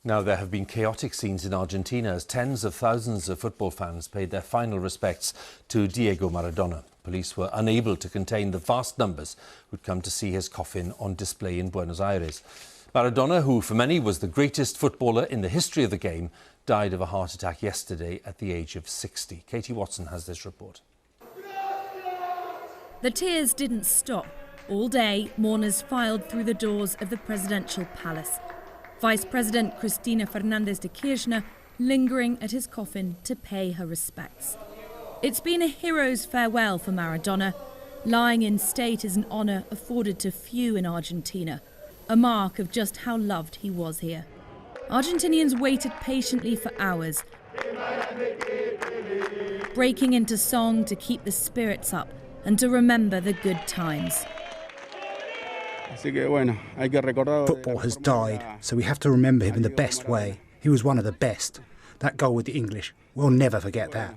Now, there have been chaotic scenes in Argentina as tens of thousands of football fans paid their final respects to Diego Maradona. Police were unable to contain the vast numbers who'd come to see his coffin on display in Buenos Aires. Maradona, who for many was the greatest footballer in the history of the game, died of a heart attack yesterday at the age of 60. Katie Watson has this report. The tears didn't stop. All day, mourners filed through the doors of the presidential palace. Vice President Cristina Fernández de Kirchner lingering at his coffin to pay her respects. It's been a hero's farewell for Maradona. Lying in state is an honour afforded to few in Argentina, a mark of just how loved he was here. Argentinians waited patiently for hours, breaking into song to keep the spirits up and to remember the good times. Football has died, so we have to remember him in the best way. He was one of the best. That goal with the English, we'll never forget that.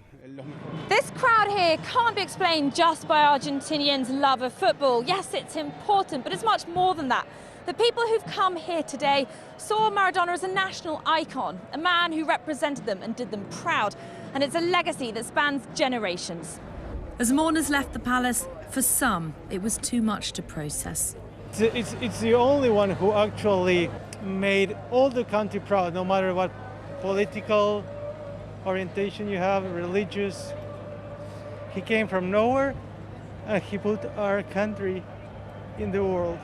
This crowd here can't be explained just by Argentinians' love of football. Yes, it's important, but it's much more than that. The people who've come here today saw Maradona as a national icon, a man who represented them and did them proud. And it's a legacy that spans generations. As mourners left the palace, for some, it was too much to process. It's the only one who actually made all the country proud, no matter what political orientation you have, religious. He came from nowhere and he put our country in the world.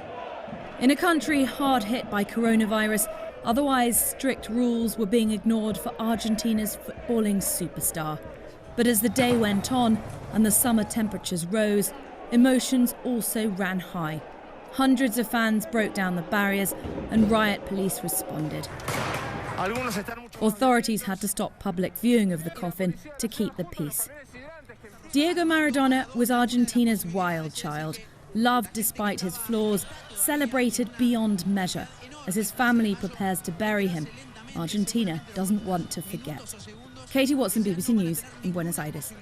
In a country hard hit by coronavirus, otherwise strict rules were being ignored for Argentina's footballing superstar. But as the day went on and the summer temperatures rose, emotions also ran high. Hundreds of fans broke down the barriers and riot police responded. Authorities had to stop public viewing of the coffin to keep the peace. Diego Maradona was Argentina's wild child, loved despite his flaws, celebrated beyond measure. As his family prepares to bury him, Argentina doesn't want to forget. Katie Watson, BBC News in Buenos Aires.